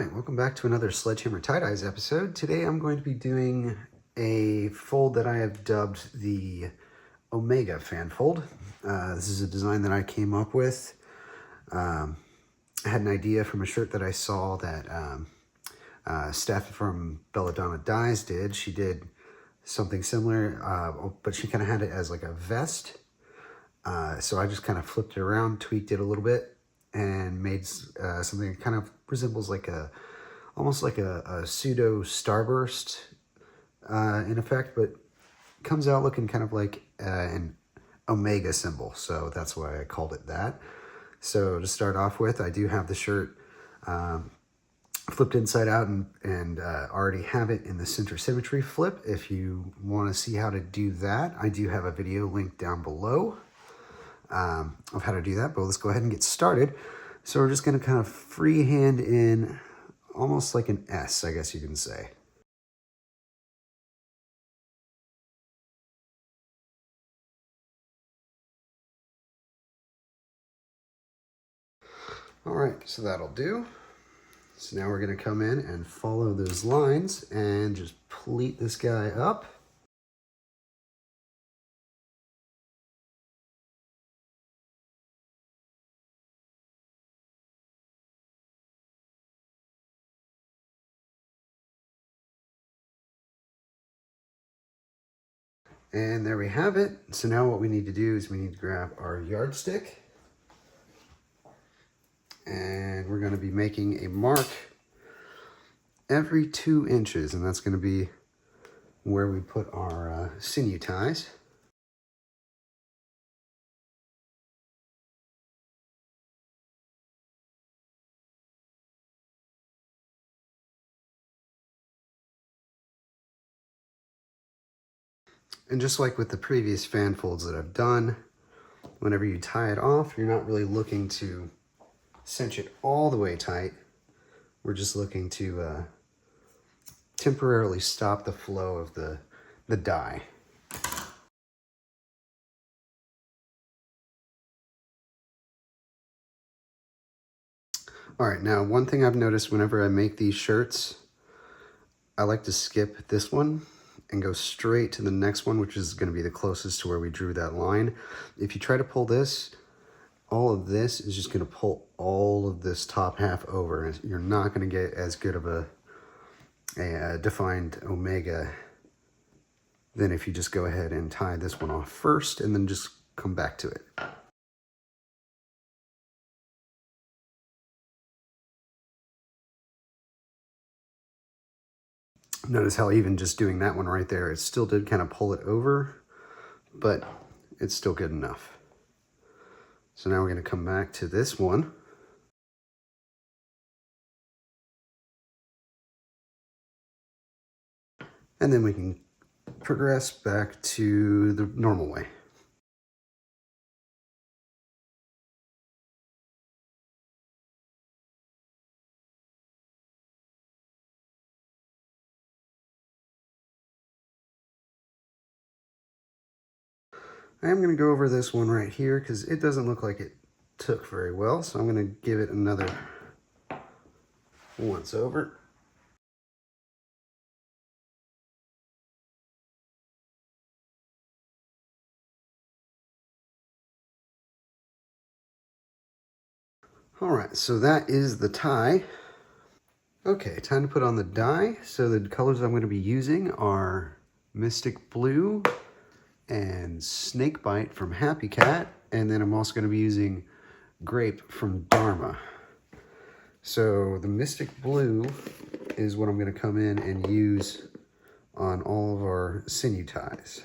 Alright, welcome back to another Sledgehammer Tie-Dyes episode. Today I'm going to be doing a fold that I have dubbed the Omega FanfΩld. This is a design that I came up with. I had an idea from a shirt that I saw that Steph from Belladonna Dyes did. She did something similar, but she kind of had it as like a vest. So I just kind of flipped it around, tweaked it a little bit, and made something that kind of resembles like almost like a pseudo starburst in effect, but comes out looking kind of like an Omega symbol. So that's why I called it that. So to start off with, I do have the shirt flipped inside out and already have it in the center symmetry flip. If you want to see how to do that, I do have a video linked down below of how to do that, but let's go ahead and get started. So we're just going to kind of freehand in almost like an S, I guess you can say. All right, so that'll do. So now we're going to come in and follow those lines and just pleat this guy up. And there we have it. So now what we need to do is we need to grab our yardstick. And we're going to be making a mark every 2 inches. And that's going to be where we put our sinew ties. And just like with the previous FanfΩlds that I've done, whenever you tie it off, you're not really looking to cinch it all the way tight. We're just looking to temporarily stop the flow of the dye. All right, now one thing I've noticed whenever I make these shirts, I like to skip this one and go straight to the next one, which is going to be the closest to where we drew that line. If you try to pull this, all of this is just going to pull all of this top half over. You're not going to get as good of a defined omega than if you just go ahead and tie this one off first and then just come back to it. Notice how even just doing that one right there, it still did kind of pull it over, but it's still good enough. So now we're going to come back to this one. And then we can progress back to the normal way. I am going to go over this one right here because it doesn't look like it took very well. So I'm going to give it another once over. All right, so that is the tie. Okay, time to put on the dye. So the colors I'm going to be using are Mystic Blue and Snakebite from Happy Cat, and then I'm also going to be using Grape from Dharma. So the Mystic Blue is what I'm going to come in and use on all of our sinew ties.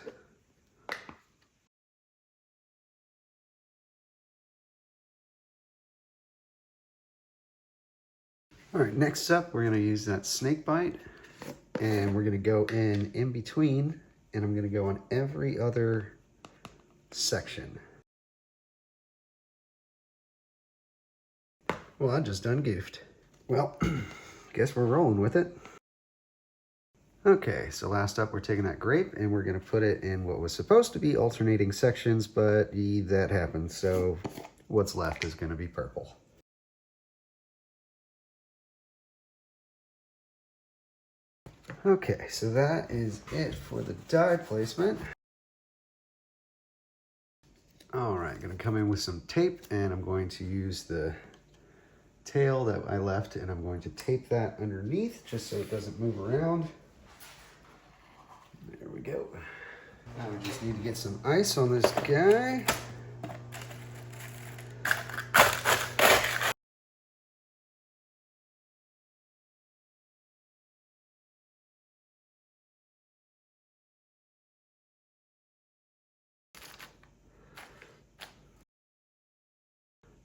All right, next up, we're going to use that Snakebite, and we're going to go in between, and I'm going to go on every other section. Well, I just done goofed. Well, guess we're rolling with it. Okay, so last up, we're taking that grape, and we're going to put it in what was supposed to be alternating sections, but that happened, so what's left is going to be purple. Okay, so that is it for the die placement. All right, gonna come in with some tape, and I'm going to use the tail that I left, and I'm going to tape that underneath just so it doesn't move around. There we go. Now we just need to get some ice on this guy.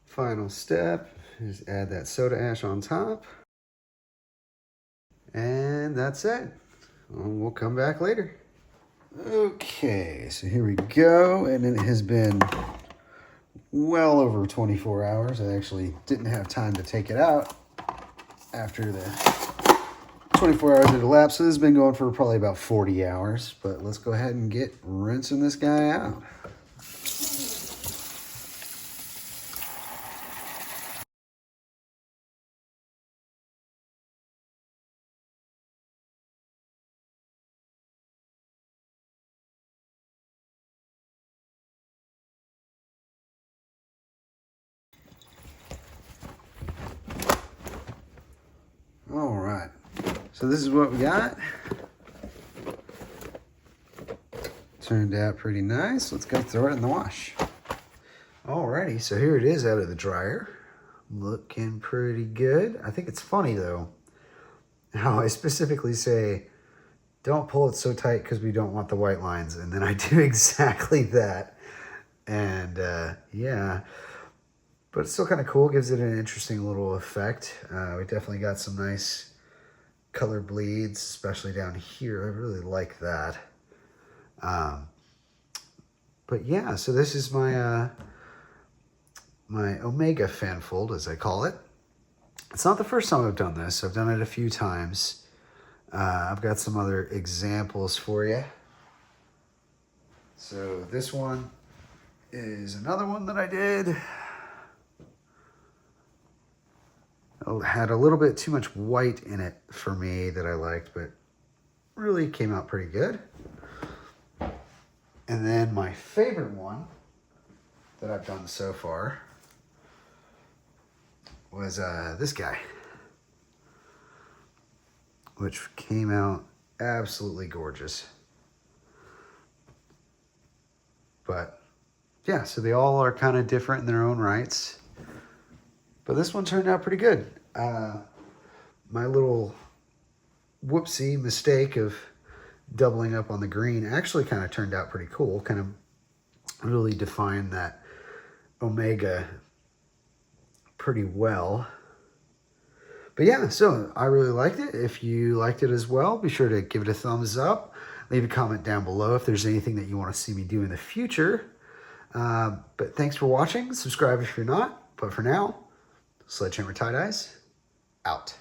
Final step is add that soda ash on top. And that's it. We'll come back later. Okay, so here we go. And it has been well over 24 hours. I actually didn't have time to take it out after the 24 hours had elapsed. So this has been going for probably about 40 hours. But let's go ahead and get rinsing this guy out. All right, so this is what we got. Turned out pretty nice. Let's go throw it in the wash. Alrighty, so here it is out of the dryer. Looking pretty good. I think it's funny though, how I specifically say, don't pull it so tight because we don't want the white lines. And then I do exactly that. And yeah, but it's still kind of cool. Gives it an interesting little effect. We definitely got some nice color bleeds, especially down here. I really like that. But yeah, so this is my my Omega FanfΩld, as I call it. It's not the first time I've done this. I've done it a few times. I've got some other examples for you. So this one is another one that I did. It had a little bit too much white in it for me that I liked, but really came out pretty good. And then my favorite one that I've done so far was this guy, which came out absolutely gorgeous. But yeah, so they all are kind of different in their own rights. But this one turned out pretty good. My little whoopsie mistake of doubling up on the green actually kind of turned out pretty cool. Kind of really defined that Omega pretty well. But yeah, so I really liked it. If you liked it as well, be sure to give it a thumbs up. Leave a comment down below if there's anything that you want to see me do in the future. But thanks for watching. Subscribe if you're not. But for now, Sledgehammer Tie-Dyes, out.